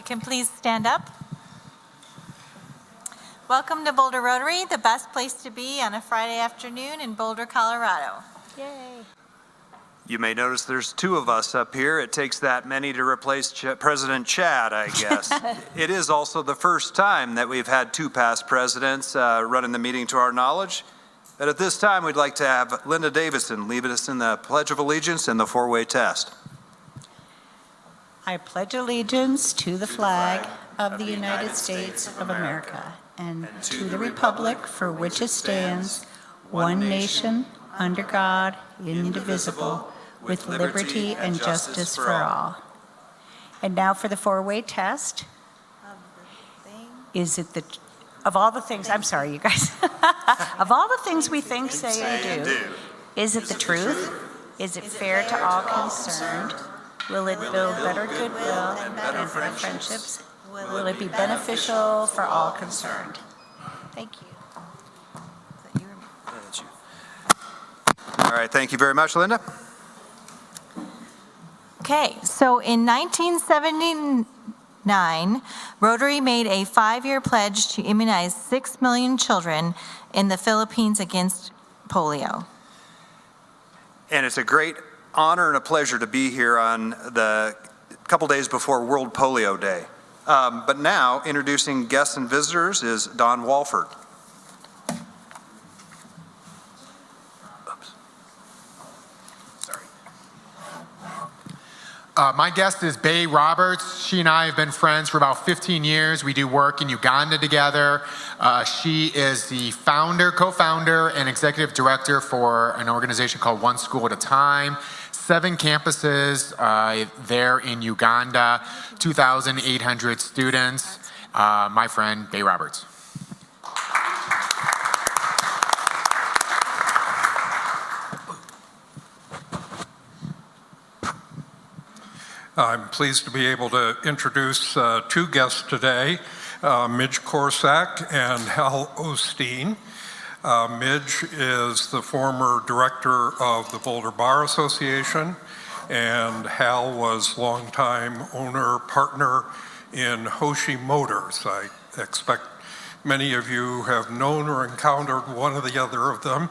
can please stand up. Welcome to Boulder Rotary, the best place to be on a Friday afternoon in Boulder, Colorado. Yay. You may notice there's two of us up here. It takes that many to replace President Chad, I guess. It is also the first time that we've had two past presidents running the meeting to our knowledge. But at this time, we'd like to have Linda Davison lead us in the Pledge of Allegiance and the four-way test. I pledge allegiance to the flag of the United States of America and to the republic for which it stands, one nation, under God, indivisible, with liberty and justice for all. And now for the four-way test. Is it of all the things, I'm sorry, you guys. Of all the things we think, say, and do, is it the truth? Is it fair to all concerned? Will it build better goodwill and better friendships? Will it be beneficial for all concerned? Thank you. All right, thank you very much, Linda. Okay, so in 1979, Rotary made a 5-year pledge to immunize 6 million children in the Philippines against polio. And it's a great honor and a pleasure to be here on the couple days before World Polio Day. But now, introducing guests and visitors is Don Walford. Oops. Sorry. My guest is Bay Roberts. She and I have been friends for about 15 years. We do work in Uganda together. She is the founder, co-founder, and executive director for an organization called One School at a Time. 7 campuses there in Uganda, 2,800 students. My friend, Bay Roberts. I'm pleased to be able to introduce two guests today, Midge Korsak and Hal Osteen. Midge is the former director of the Boulder Bar Association, and Hal was longtime owner, partner in Hoshi Motors. I expect many of you have known or encountered one or the other of them,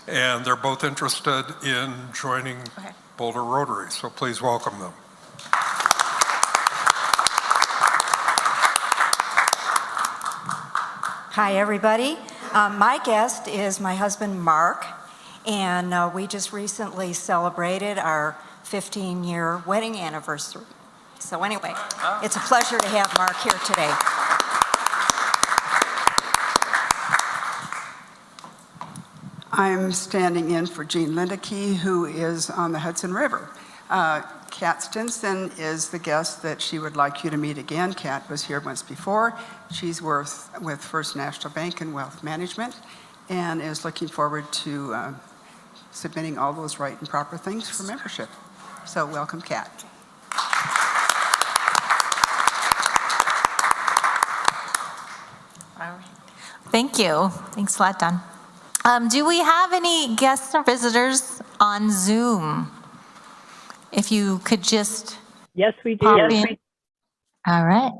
and they're both interested in joining Boulder Rotary, so please welcome them. Hi, everybody. My guest is my husband, Mark, and we just recently celebrated our 15-year wedding anniversary. So anyway, it's a pleasure to have Mark here today. I'm standing in for Jean Lindeke, who is on the Hudson River. Kat Stinson is the guest that she would like you to meet again. Kat was here once before. She's with First National Bank and Wealth Management and is looking forward to submitting all those right and proper things for membership. So welcome, Kat. All right. Thank you. Thanks a lot, Don. Do we have any guests or visitors on Zoom? If you could just yes, we do. All right.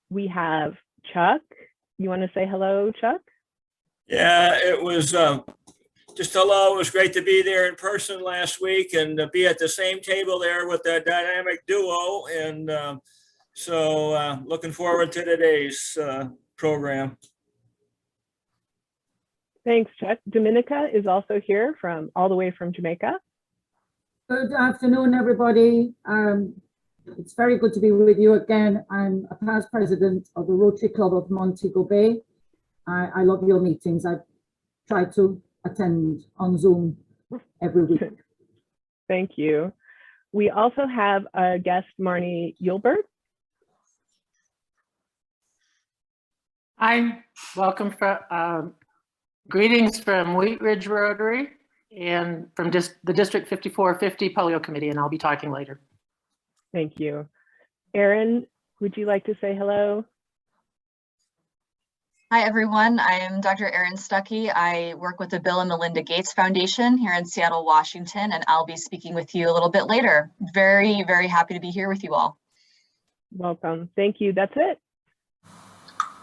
We have Chuck. You want to say hello, Chuck? Yeah, it was just hello. It was great to be there in person last week and be at the same table there with that dynamic duo. And so looking forward to today's program. Thanks, Chuck. Dominica is also here all the way from Jamaica. Good afternoon, everybody. It's very good to be with you again. I'm a past president of the Rotary Club of Montego Bay. I love your meetings. I try to attend on Zoom every week. Thank you. We also have a guest, Marnie Yulbert. Hi, welcome. Greetings from Wheat Ridge Rotary and from the District 5450 Polio Committee, and I'll be talking later. Thank you. Erin, would you like to say hello? Hi, everyone. I am Dr. Erin Stuckey. I work with the Bill and Melinda Gates Foundation here in Seattle, Washington, and I'll be speaking with you a little bit later. Very, very happy to be here with you all. Welcome. Thank you. That's it.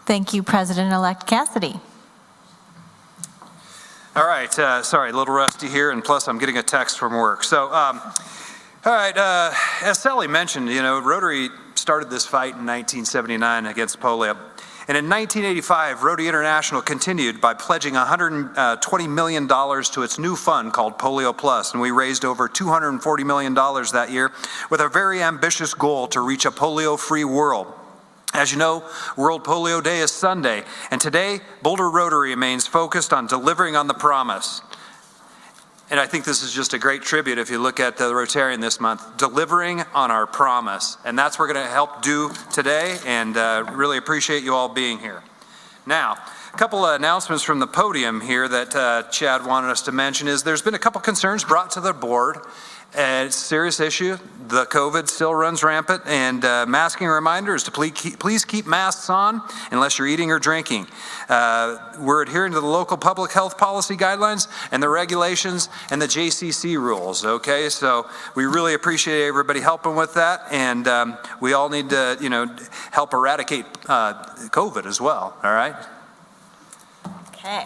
Thank you, President-elect Cassidy. All right, sorry, a little rusty here, and plus I'm getting a text from work. So, all right, as Sally mentioned, you know, Rotary started this fight in 1979 against polio. And in 1985, Rotary International continued by pledging $120 million to its new fund called Polio Plus, and we raised over $240 million that year with a very ambitious goal to reach a polio-free world. As you know, World Polio Day is Sunday, and today, Boulder Rotary remains focused on delivering on the promise. And I think this is just a great tribute if you look at the Rotarian this month, delivering on our promise. And that's what we're going to help do today, and really appreciate you all being here. Now, a couple of announcements from the podium here that Chad wanted us to mention is there's been a couple concerns brought to the board. It's a serious issue. The COVID still runs rampant, and masking reminders to please keep masks on unless you're eating or drinking. We're adhering to the local public health policy guidelines and the regulations and the JCC rules, okay? So we really appreciate everybody helping with that, and we all need to, you know, help eradicate COVID as well, all right? Okay.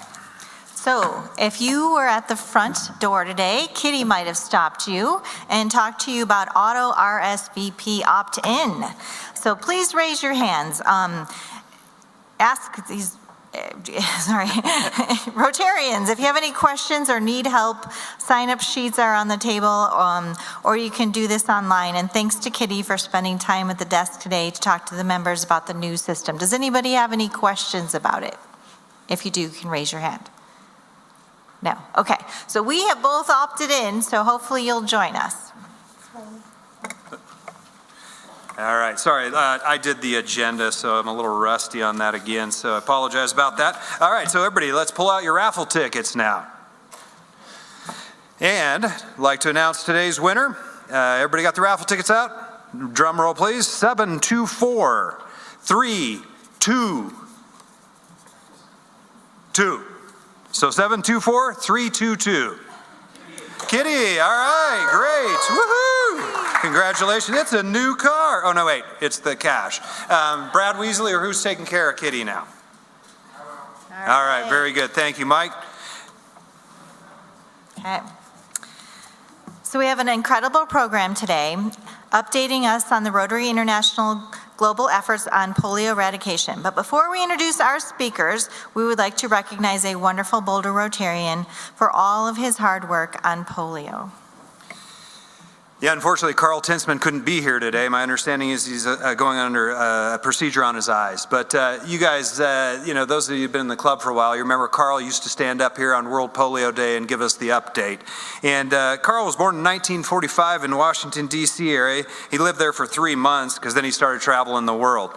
So if you were at the front door today, Kitty might have stopped you and talked to you about auto RSVP opt-in. So please raise your hands. Ask these, Rotarians, if you have any questions or need help, sign-up sheets are on the table, or you can do this online. And thanks to Kitty for spending time at the desk today to talk to the members about the new system. Does anybody have any questions about it? If you do, you can raise your hand. No. Okay. So we have both opted in, so hopefully you'll join us. All right. Sorry, I did the agenda, so I'm a little rusty on that again, so I apologize about that. All right. So everybody, let's pull out your raffle tickets now. And I'd like to announce today's winner. Everybody got the raffle tickets out? Drum roll, please. 724-322. So 724-322. Kitty, all right, great, woohoo! Congratulations, it's a new car. Oh no, wait, it's the cash. Brad Weasley, or who's taking care of Kitty now? All right, very good, thank you, Mike. Okay. So we have an incredible program today, updating us on the Rotary International global efforts on polio eradication. But before we introduce our speakers, we would like to recognize a wonderful Boulder Rotarian for all of his hard work on polio. Yeah, unfortunately, Carl Tenseman couldn't be here today. My understanding is he's going under a procedure on his eyes. But you guys, you know, those of you who've been in the club for a while, you remember Carl used to stand up here on World Polio Day and give us the update. And Carl was born in 1945 in Washington, D.C. area. He lived there for 3 months because then he started traveling the world.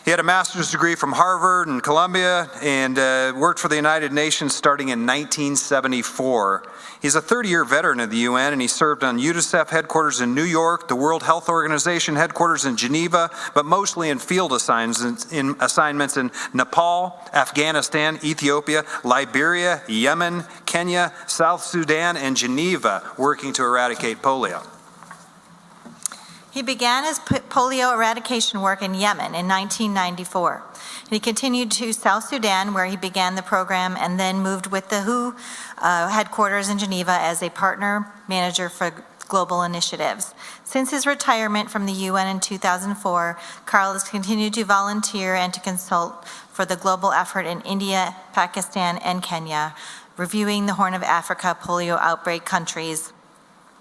He had a master's degree from Harvard and Columbia and worked for the United Nations starting in 1974. He's a 30-year veteran of the UN, and he served on UNICEF headquarters in New York, the World Health Organization headquarters in Geneva, but mostly in field assignments in Nepal, Afghanistan, Ethiopia, Liberia, Yemen, Kenya, South Sudan, and Geneva, working to eradicate polio. He began his polio eradication work in Yemen in 1994. He continued to South Sudan, where he began the program, and then moved with the WHO headquarters in Geneva as a partner manager for global initiatives. Since his retirement from the UN in 2004, Carl has continued to volunteer and to consult for the global effort in India, Pakistan, and Kenya, reviewing the Horn of Africa polio outbreak countries,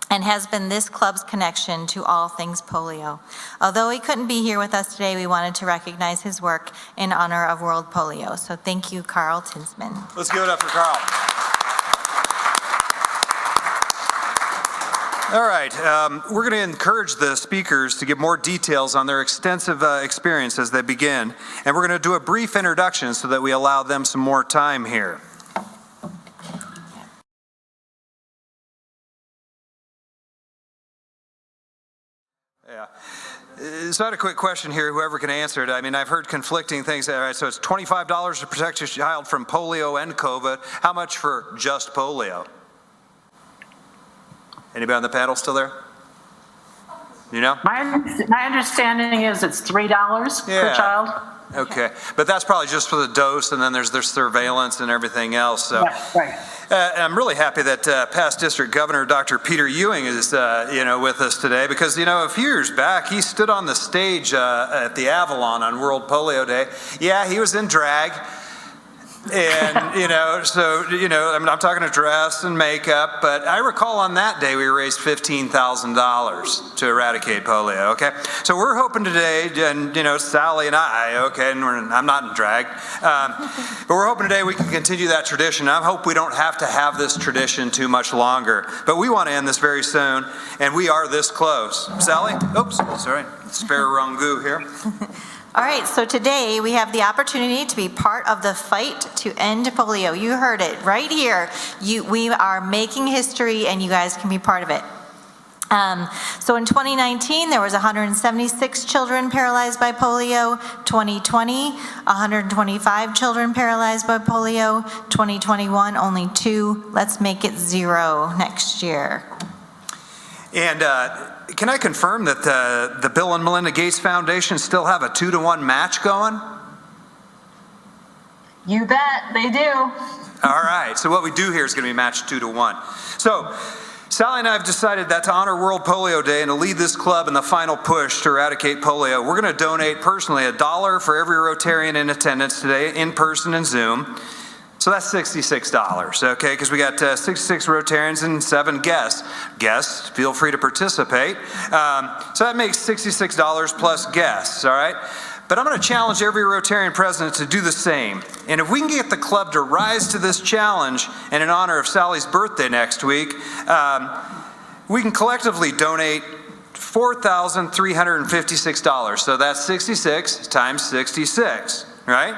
and has been this club's connection to all things polio. Although he couldn't be here with us today, we wanted to recognize his work in honor of World Polio. So thank you, Carl Tenseman. Let's give it up for Carl. All right, we're going to encourage the speakers to give more details on their extensive experience as they begin. And we're going to do a brief introduction so that we allow them some more time here. Yeah. So I had a quick question here, whoever can answer it. I mean, I've heard conflicting things. All right, so it's $25 to protect your child from polio and COVID. How much for just polio? Anybody on the panel still there? You know? My understanding is it's $3 per Yeah. child. Okay, but that's probably just for the dose, and then there's surveillance and everything else. So, Right. I'm really happy that past District Governor Dr. Peter Ewing is, with us today, because a few years back he stood on the stage at the Avalon on World Polio Day. Yeah, he was in drag. And, I'm talking to dress and makeup, but I recall on that day we raised $15,000 to eradicate polio, okay? So we're hoping today, and, Sally and I, okay, and I'm not in drag, but we're hoping today we can continue that tradition. I hope we don't have to have this tradition too much longer, but we want to end this very soon, and we are this close. Sally? Oops, sorry, spare Rangu here. All right, so today we have the opportunity to be part of the fight to end polio. You heard it right here. We are making history, and you guys can be part of it. So in 2019, there was 176 children paralyzed by polio. 2020, 125 children paralyzed by polio. 2021, only 2. Let's make it 0 next year. And can I confirm that the Bill and Melinda Gates Foundation still have a 2-to-1 match going? You bet, they do. All right, so what we do here is going to be matched 2-to-1. So Sally and I have decided that to honor World Polio Day and to lead this club in the final push to eradicate polio, we're going to donate personally $1 for every Rotarian in attendance today, in person and Zoom. So that's $66, okay? Because we got 66 Rotarians and 7 guests. Guests, feel free to participate. So that makes $66 plus guests, all right? But I'm going to challenge every Rotarian president to do the same. And if we can get the club to rise to this challenge, and in honor of Sally's birthday next week, we can collectively donate $4,356. So that's 66 times 66, right?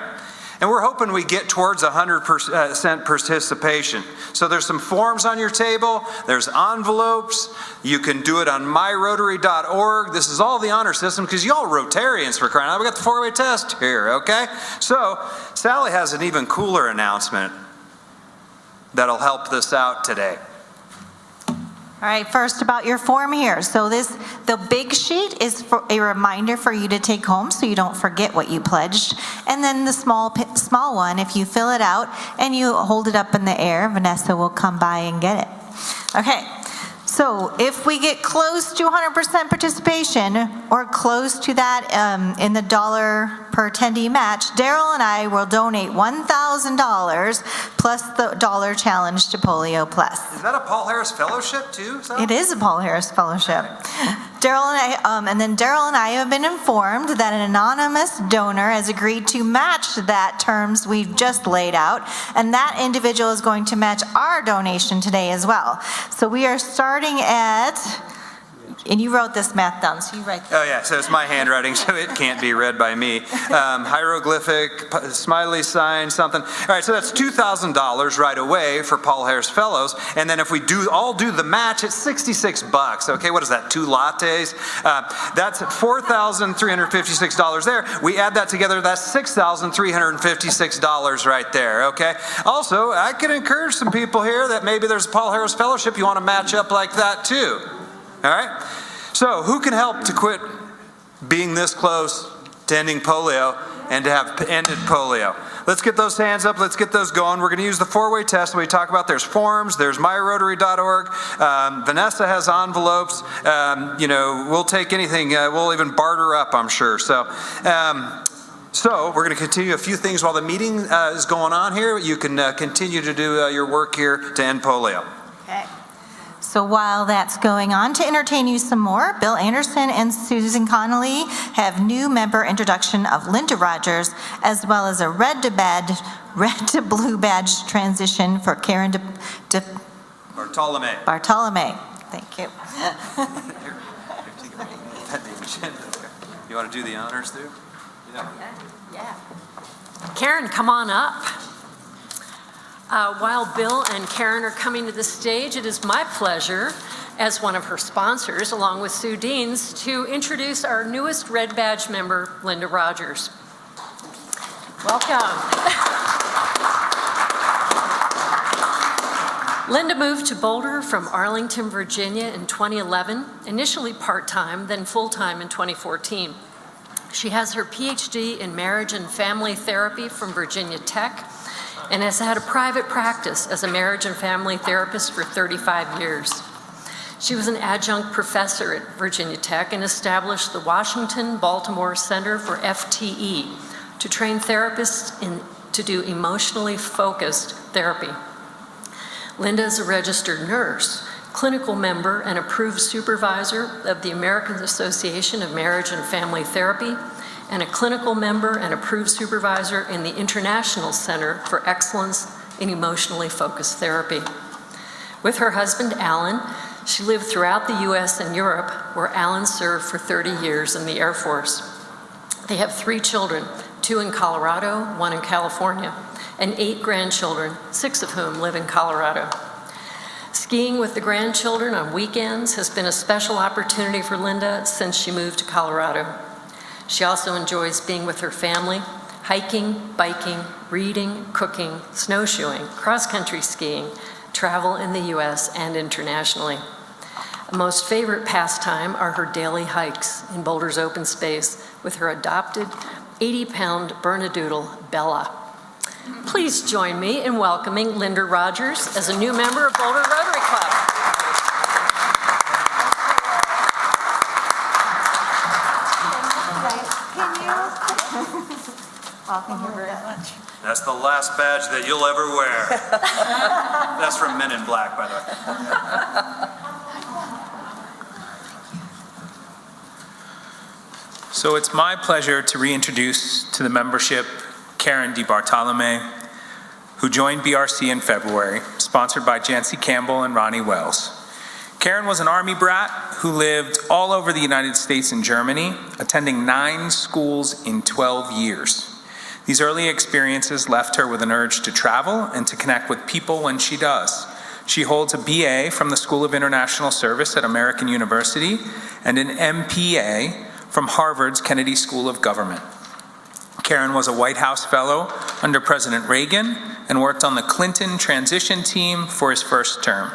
And we're hoping we get towards 100% participation. So there's some forms on your table, there's envelopes, you can do it on myrotary.org. This is all the honor system, because y'all Rotarians, for crying out loud. We got the 4-way test here, okay? So Sally has an even cooler announcement that'll help this out today. All right, first about your form here. So the big sheet is for a reminder for you to take home so you don't forget what you pledged. And then the small one, if you fill it out and you hold it up in the air, Vanessa will come by and get it. Okay, so if we get close to 100% participation or close to that in the $1 per attendee match, Daryl and I will donate $1,000 plus the $1 challenge to Polio Plus. Is that a Paul Harris Fellowship too? It is a Paul Harris Fellowship. Daryl and I have been informed that an anonymous donor has agreed to match that terms we've just laid out, and that individual is going to match our donation today as well. So we are starting at, and you wrote this math down, so you write that. Oh yeah, so it's my handwriting, so it can't be read by me. Hieroglyphic, smiley sign, something. All right, so that's $2,000 right away for Paul Harris Fellows. And then if we all do the match, it's $66. Okay, what is that, 2 lattes? That's $4,356 there. We add that together, that's $6,356 right there, okay? Also, I can encourage some people here that maybe there's a Paul Harris Fellowship, you want to match up like that too. All right? So who can help to quit being this close to ending polio and to have ended polio? Let's get those hands up. Let's get those going. We're going to use the 4-way test that we talk about. There's forms. There's myrotary.org. Vanessa has envelopes. We'll take anything. We'll even barter up, I'm sure. So we're going to continue a few things while the meeting is going on here. You can continue to do your work here to end polio. Okay. So while that's going on, to entertain you some more, Bill Anderson and Susan Connolly have new member introduction of Linda Rogers, as well as a red to blue badge transition for Karen Bartolome. Thank you. You want to do the honors too? Yeah. Karen, come on up. While Bill and Karen are coming to the stage, it is my pleasure, as one of her sponsors, along with Sue Deans, to introduce our newest Red Badge member, Linda Rogers. Welcome. Linda moved to Boulder from Arlington, Virginia in 2011, initially part-time, then full-time in 2014. She has her PhD in marriage and family therapy from Virginia Tech and has had a private practice as a marriage and family therapist for 35 years. She was an adjunct professor at Virginia Tech and established the Washington-Baltimore Center for FTE to train therapists to do emotionally focused therapy. Linda is a registered nurse, clinical member, and approved supervisor of the American Association of Marriage and Family Therapy, and a clinical member and approved supervisor in the International Center for Excellence in Emotionally Focused Therapy. With her husband, Alan, she lived throughout the US and Europe, where Alan served for 30 years in the Air Force. They have 3 children, 2 in Colorado, 1 in California, and 8 grandchildren, 6 of whom live in Colorado. Skiing with the grandchildren on weekends has been a special opportunity for Linda since she moved to Colorado. She also enjoys being with her family, hiking, biking, reading, cooking, snowshoeing, cross-country skiing, travel in the US and internationally. A most favorite pastime are her daily hikes in Boulder's open space with her adopted 80-pound Bernedoodle, Bella. Please join me in welcoming Linda Rogers as a new member of Boulder Rotary Club. Thank you very much. That's the last badge that you'll ever wear. That's from Men in Black, by the way. So it's my pleasure to reintroduce to the membership Karen DeBartolome, who joined BRC in February, sponsored by Jancy Campbell and Ronnie Wells. Karen was an Army brat who lived all over the United States and Germany, attending 9 schools in 12 years. These early experiences left her with an urge to travel and to connect with people when she does. She holds a BA from the School of International Service at American University and an MPA from Harvard's Kennedy School of Government. Karen was a White House fellow under President Reagan and worked on the Clinton transition team for his first term.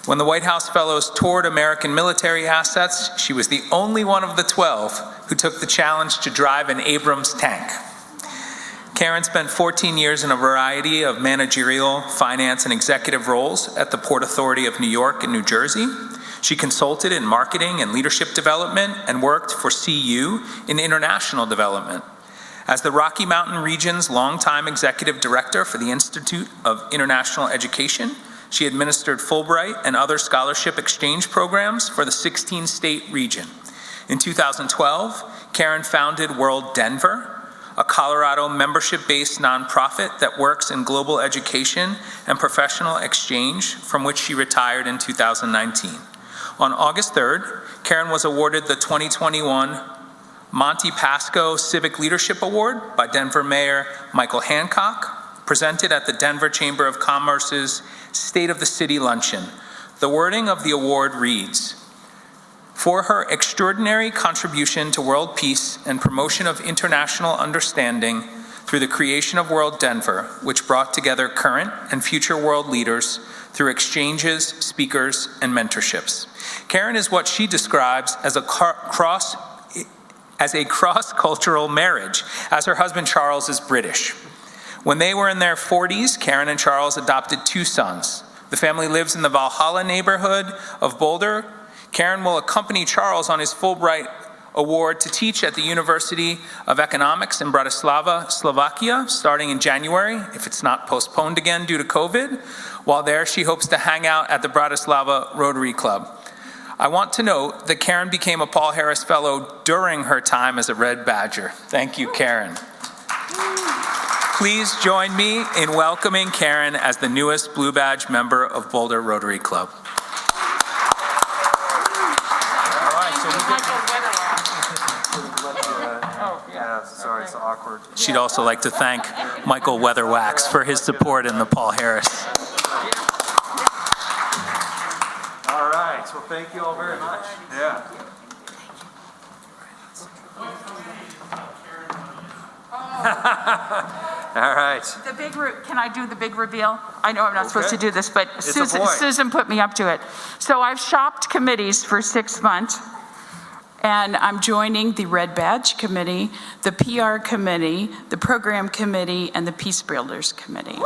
When the White House fellows toured American military assets, she was the only one of the 12 who took the challenge to drive an Abrams tank. Karen spent 14 years in a variety of managerial, finance, and executive roles at the Port Authority of New York and New Jersey. She consulted in marketing and leadership development and worked for CU in international development. As the Rocky Mountain region's longtime executive director for the Institute of International Education, she administered Fulbright and other scholarship exchange programs for the 16-state region. In 2012, Karen founded World Denver, a Colorado membership-based nonprofit that works in global education and professional exchange, from which she retired in 2019. On August 3rd, Karen was awarded the 2021 Monte Pasco Civic Leadership Award by Denver Mayor Michael Hancock, presented at the Denver Chamber of Commerce's State of the City Luncheon. The wording of the award reads, "For her extraordinary contribution to world peace and promotion of international understanding through the creation of World Denver, which brought together current and future world leaders through exchanges, speakers, and mentorships." Karen is what she describes as a cross-cultural marriage, as her husband Charles is British. When they were in their 40s, Karen and Charles adopted 2 sons. The family lives in the Valhalla neighborhood of Boulder. Karen will accompany Charles on his Fulbright Award to teach at the University of Economics in Bratislava, Slovakia, starting in January, if it's not postponed again due to COVID. While there, she hopes to hang out at the Bratislava Rotary Club. I want to note that Karen became a Paul Harris Fellow during her time as a Red Badger. Thank you, Karen. Please join me in welcoming Karen as the newest Blue Badge member of Boulder Rotary Club. Sorry, it's awkward. She'd also like to thank Michael Weatherwax for his support in the Paul Harris. All right, well, thank you all very much. Yeah. All right. Can I do the big reveal? I know I'm not supposed to do this, but It's a boy. Susan put me up to it. So I've shopped committees for 6 months, and I'm joining the Red Badge Committee, the PR Committee, the Program Committee, and the Peace Builders Committee. Wow.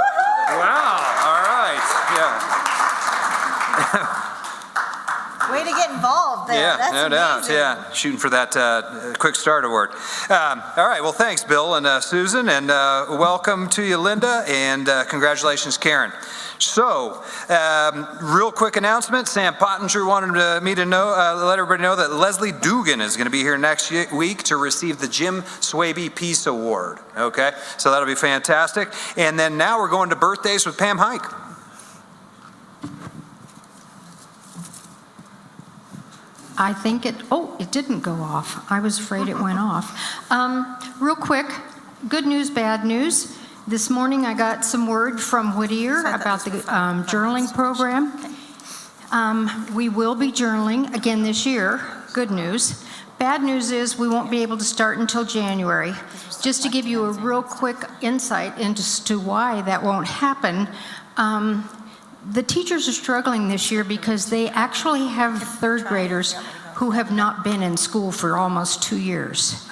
All right. Yeah. Way to get involved there. Yeah, That's no doubt. amazing. Yeah, shooting for that quick start award. All right. Well, thanks, Bill and Susan, and welcome to you, Linda, and congratulations, Karen. So, real quick announcement. Sam Pottinger wanted me to know, let everybody know that Leslie Dugan is going to be here next week to receive the Jim Swaby Peace Award. Okay, so that'll be fantastic. And then now we're going to birthdays with Pam Hike. I think it didn't go off. I was afraid it went off. Real quick, good news, bad news. This morning I got some word from Whittier about the journaling program. We will be journaling again this year. Good news. Bad news is we won't be able to start until January. Just to give you a real quick insight into why that won't happen, the teachers are struggling this year because they actually have third graders who have not been in school for almost 2 years.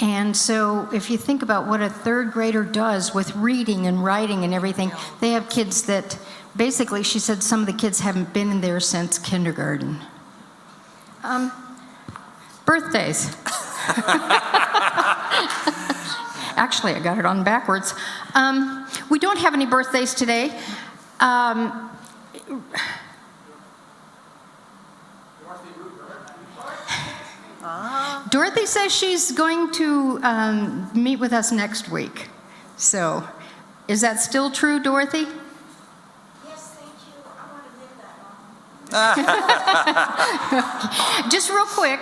And so if you think about what a third grader does with reading and writing and everything, they have kids that basically, she said some of the kids haven't been in there since kindergarten. Birthdays. Actually, I got it on backwards. We don't have any birthdays today. Dorothy says she's going to meet with us next week. So, is that still true, Dorothy? Yes, thank you. I want to live that long. Just real quick,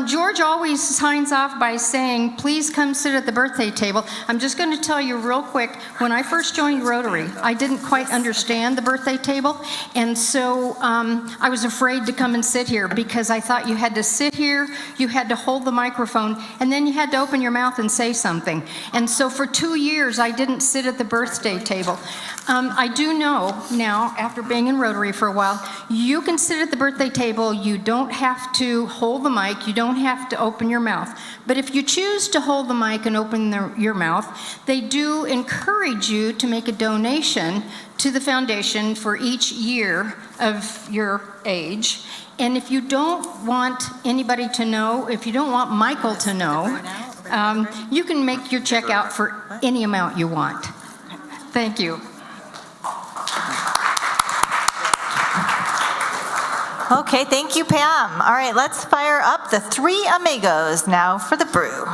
George always signs off by saying, please come sit at the birthday table. I'm just going to tell you real quick, when I first joined Rotary, I didn't quite understand the birthday table, and so I was afraid to come and sit here because I thought you had to sit here, you had to hold the microphone, and then you had to open your mouth and say something. And so for 2 years, I didn't sit at the birthday table. I do know now, after being in Rotary for a while, you can sit at the birthday table, you don't have to hold the mic, you don't have to open your mouth. But if you choose to hold the mic and open your mouth, they do encourage you to make a donation to the foundation for each year of your age. And if you don't want anybody to know, if you don't want Michael to know, you can make your check out for any amount you want. Thank you. Okay, thank you, Pam. All right, let's fire up the three amigos now for the brew.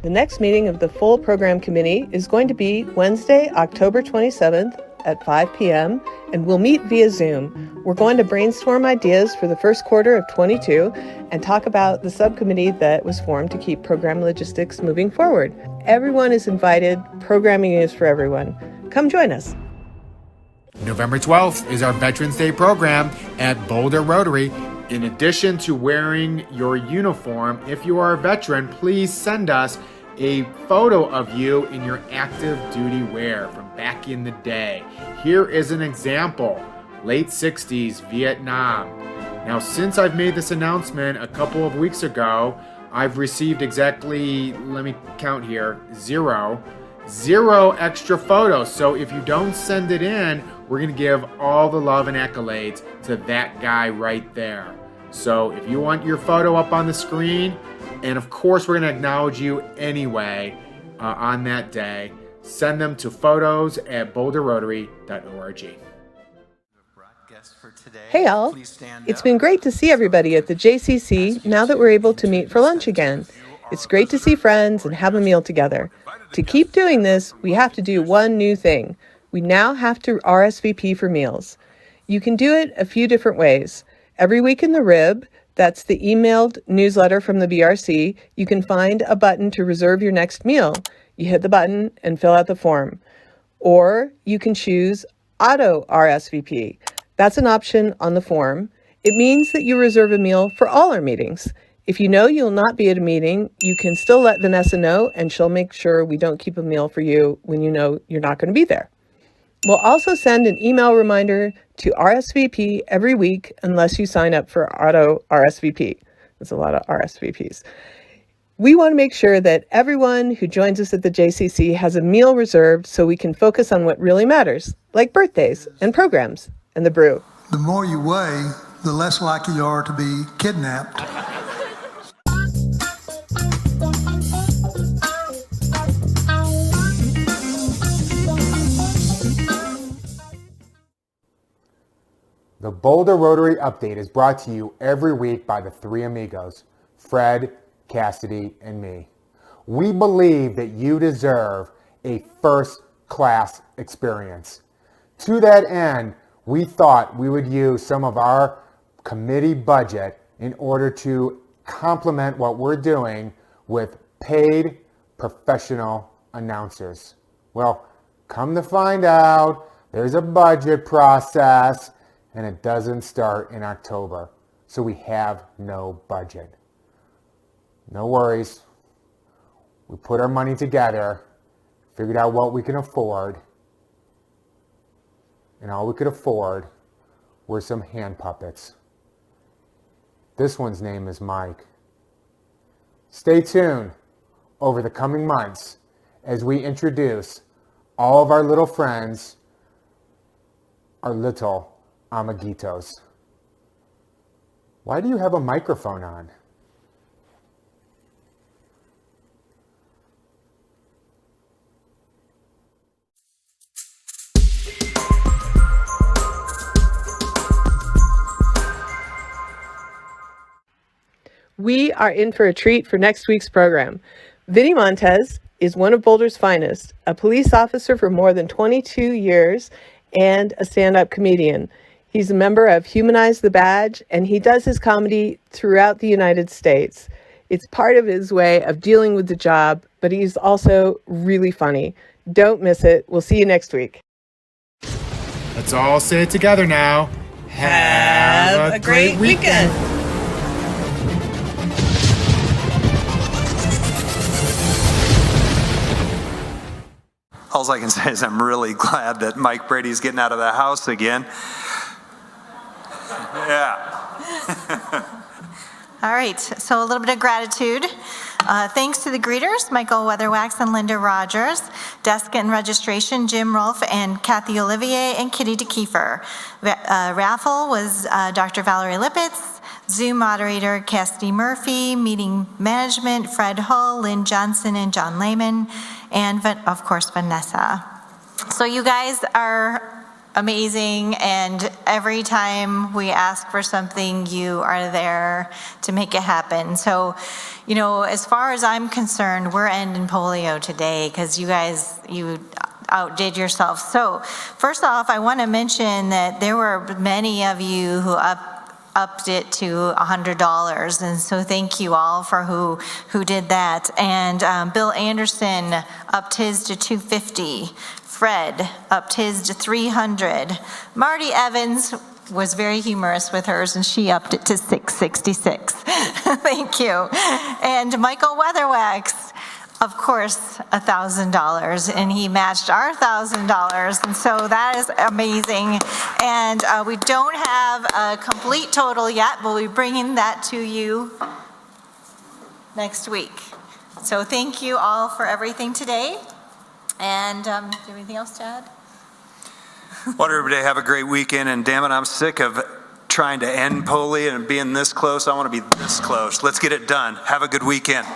The next meeting of the full program committee is going to be Wednesday, October 27th at 5 p.m., and we'll meet via Zoom. We're going to brainstorm ideas for the first quarter of 22 and talk about the subcommittee that was formed to keep program logistics moving forward. Everyone is invited. Programming is for everyone. Come join us. November 12th is our Veterans Day program at Boulder Rotary. In addition to wearing your uniform, if you are a veteran, please send us a photo of you in your active duty wear from back in the day. Here is an example, late 60s Vietnam. Now, since I've made this announcement a couple of weeks ago, I've received exactly, let me count here, zero extra photos. So if you don't send it in, we're gonna give all the love and accolades to that guy right there. So if you want your photo up on the screen, and of course we're going to acknowledge you anyway on that day, send them to photos@boulderrotary.org. Hey all, it's been great to see everybody at the JCC now that we're able to meet for lunch again. It's great to see friends and have a meal together. To keep doing this, we have to do one new thing. We now have to RSVP for meals. You can do it a few different ways. Every week in the Rib, That's the emailed newsletter from the BRC. You can find a button to reserve your next meal. You hit the button and fill out the form. Or you can choose auto RSVP. That's an option on the form. It means that you reserve a meal for all our meetings. If you know you'll not be at a meeting, you can still let Vanessa know, and she'll make sure we don't keep a meal for you when you know you're not going to be there. We'll also send an email reminder to RSVP every week unless you sign up for auto RSVP. There's a lot of RSVPs. We want to make sure that everyone who joins us at the JCC has a meal reserved so we can focus on what really matters, like birthdays and programs and the brew. The more you weigh, the less likely you are to be kidnapped. The Boulder Rotary Update is brought to you every week by the three amigos, Fred, Cassidy, and me. We believe that you deserve a first-class experience. To that end, we thought we would use some of our committee budget in order to complement what we're doing with paid professional announcers. Well, come to find out, there's a budget process, and it doesn't start in October, so we have no budget. No worries. We put our money together, figured out what we can afford, and all we could afford were some hand puppets. This one's name is Mike. Stay tuned over the coming months as we introduce all of our little friends, our little amiguitos. Why do you have a microphone on? We are in for a treat for next week's program. Vinny Montez is one of Boulder's finest, a police officer for more than 22 years and a stand-up comedian. He's a member of Humanize the Badge, and he does his comedy throughout the United States. It's part of his way of dealing with the job, but he's also really funny. Don't miss it. We'll see you next week. Let's all say it together now. Have a great weekend. All I can say is I'm really glad that Mike Brady's getting out of the house again. Yeah. All right, so a little bit of gratitude. Thanks to the greeters, Michael Weatherwax and Linda Rogers, desk and registration, Jim Rolfe and Kathy Olivier and Kitty DeKeefer. Raffle was Dr. Valerie Lippitz, Zoom moderator Cassidy Murphy, meeting management Fred Hull, Lynn Johnson and John Lehman, and of course Vanessa. So you guys are amazing, and every time we ask for something, you are there to make it happen. So, you know, as far as I'm concerned, we're ending polio today because you guys, you outdid yourself. So first off, I want to mention that there were many of you who upped it to $100, and so thank you all for who did that. And Bill Anderson upped his to $250. Fred upped his to $300. Marty Evans was very humorous with hers, and she upped it to $666. Thank you. And Michael Weatherwax, of course, $1,000, and he matched our $1,000, and so that is amazing. And we don't have a complete total yet, but we'll be bringing that to you next week. So thank you all for everything today. And do you have anything else to add? Want everybody to have a great weekend, and damn it, I'm sick of trying to end polio and being this close. I want to be this close. Let's get it done. Have a good weekend.